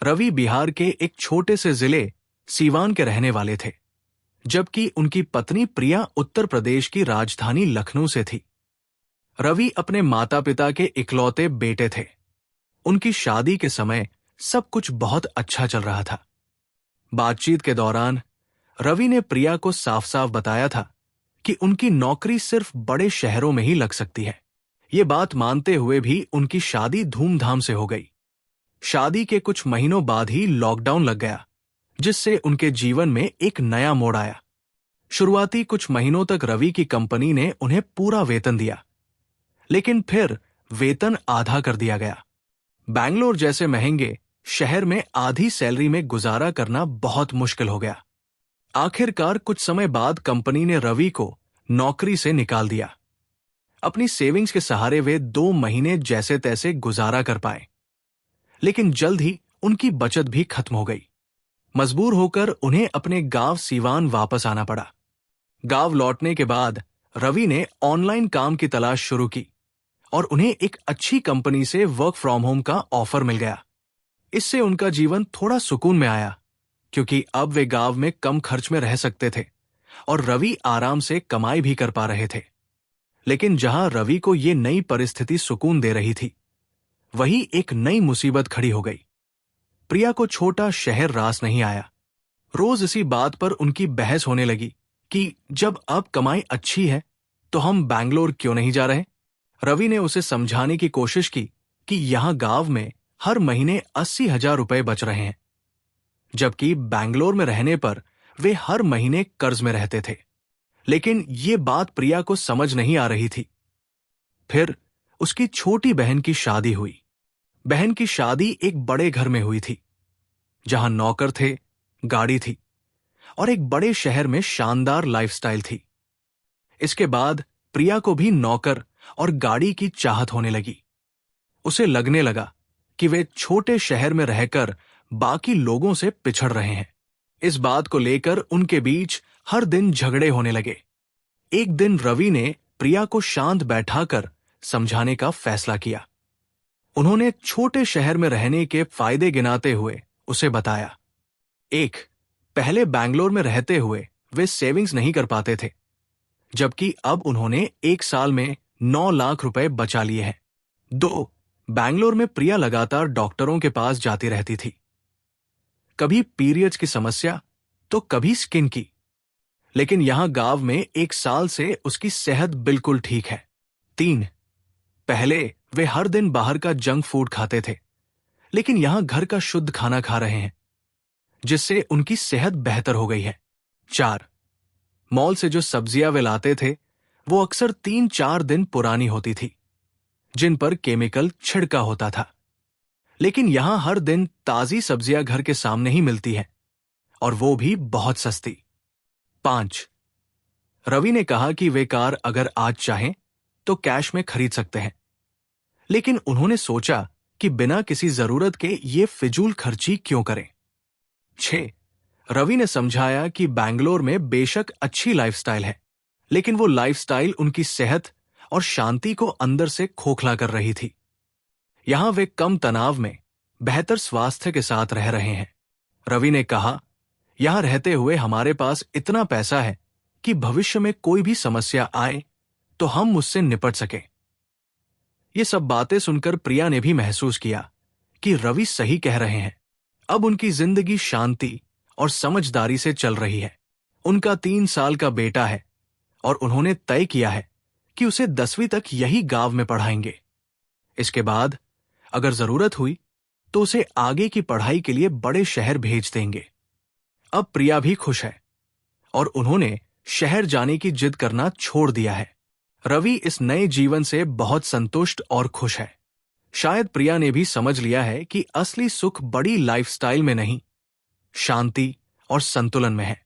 रवि बिहार के एक छोटे से जिले सीवान के रहने वाले थे, जबकि उनकी पत्नी प्रिया उत्तर प्रदेश की राजधानी लखनऊ से थी। रवि अपने माता पिता के इकलौते बेटे थे। उनकी शादी के समय सब कुछ बहुत अच्छा चल रहा था। बातचीत के दौरान रवि ने प्रिया को साफ साफ बताया था कि उनकी नौकरी सिर्फ बड़े शहरों में ही लग सकती है। ये बात मानते हुए भी उनकी शादी धूमधाम से हो गई। शादी के कुछ महीनों बाद ही लॉकडाउन लग गया, जिससे उनके जीवन में एक नया मोड़ आया। शुरुआती कुछ महीनों तक रवि की कंपनी ने उन्हें पूरा वेतन दिया, लेकिन फिर वेतन आधा कर दिया गया। बैंगलोर जैसे महंगे शहर में आधी सैलरी में गुजारा करना बहुत मुश्किल हो गया। आखिरकार कुछ समय बाद कंपनी ने रवि को नौकरी से निकाल दिया। अपनी सेविंग्स के सहारे वे 2 महीने जैसे तैसे गुजारा कर पाए, लेकिन जल्द ही उनकी बचत भी खत्म हो गई। मजबूर होकर उन्हें अपने गांव सीवान वापस आना पड़ा। गांव लौटने के बाद रवि ने ऑनलाइन काम की तलाश शुरू की और उन्हें एक अच्छी कंपनी से वर्क फ्रॉम होम का ऑफर मिल गया। इससे उनका जीवन थोड़ा सुकून में आया, क्योंकि अब वे गांव में कम खर्च में रह सकते थे और रवि आराम से कमाई भी कर पा रहे थे। लेकिन जहां रवि को ये नई परिस्थिति सुकून दे रही थी, वहीं एक नई मुसीबत खड़ी हो गई। प्रिया को छोटा शहर रास नहीं आया। रोज इसी बात पर उनकी बहस होने लगी कि जब अब कमाई अच्छी है तो हम बैंगलोर क्यों नहीं जा रहे। रवि ने उसे समझाने की कोशिश की कि यहां गांव में हर महीने 80,000 रुपए बच रहे हैं, जबकि बैंगलोर में रहने पर वे हर महीने कर्ज में रहते थे। लेकिन ये बात प्रिया को समझ नहीं आ रही थी। फिर उसकी छोटी बहन की शादी हुई। बहन की शादी एक बड़े घर में हुई थी, जहां नौकर थे, गाड़ी थी और एक बड़े शहर में शानदार लाइफस्टाइल थी। इसके बाद प्रिया को भी नौकर और गाड़ी की चाहत होने लगी। उसे लगने लगा कि वे छोटे शहर में रहकर बाकी लोगों से पिछड़ रहे हैं। इस बात को लेकर उनके बीच हर दिन झगड़े होने लगे। एक दिन रवि ने प्रिया को शांत बैठाकर समझाने का फैसला किया। उन्होंने छोटे शहर में रहने के फायदे गिनाते हुए उसे बताया। 1, पहले बैंगलोर में रहते हुए वे सेविंग्स नहीं कर पाते थे, जबकि अब उन्होंने 1 साल में 9 लाख रुपए बचा लिए हैं। 2, बैंगलोर में प्रिया लगातार डॉक्टरों के पास जाती रहती थी, कभी पीरियड्स की समस्या तो कभी स्किन की, लेकिन यहां गांव में 1 साल से उसकी सेहत बिल्कुल ठीक है। 3, पहले वे हर दिन बाहर का जंक फूड खाते थे, लेकिन यहां घर का शुद्ध खाना खा रहे हैं, जिससे उनकी सेहत बेहतर हो गई है। 4, मॉल से जो सब्जियां वे लाते थे वो अक्सर 3-4 दिन पुरानी होती थी, जिन पर केमिकल छिड़का होता था, लेकिन यहां हर दिन ताजी सब्जियां घर के सामने ही मिलती हैं, और वो भी बहुत सस्ती। 5, रवि ने कहा कि वे कार अगर आज चाहें तो कैश में खरीद सकते हैं, लेकिन उन्होंने सोचा कि बिना किसी जरूरत के ये फिजूल खर्ची क्यों करें। 6, रवि ने समझाया कि बैंगलोर में बेशक अच्छी लाइफस्टाइल है, लेकिन वो लाइफस्टाइल उनकी सेहत और शांति को अंदर से खोखला कर रही थी। यहां वे कम तनाव में बेहतर स्वास्थ्य के साथ रह रहे हैं। रवि ने कहा, यहां रहते हुए हमारे पास इतना पैसा है कि भविष्य में कोई भी समस्या आए तो हम उससे निपट सके। ये सब बातें सुनकर प्रिया ने भी महसूस किया कि रवि सही कह रहे हैं। अब उनकी जिंदगी शांति और समझदारी से चल रही है। उनका 3 साल का बेटा है और उन्होंने तय किया है कि उसे 10वीं तक यही गांव में पढ़ाएंगे। इसके बाद अगर जरूरत हुई तो उसे आगे की पढ़ाई के लिए बड़े शहर भेज देंगे। अब प्रिया भी खुश है और उन्होंने शहर जाने की जिद करना छोड़ दिया है। रवि इस नए जीवन से बहुत संतुष्ट और खुश है। शायद प्रिया ने भी समझ लिया है कि असली सुख बड़ी लाइफस्टाइल में नहीं, शांति और संतुलन में है।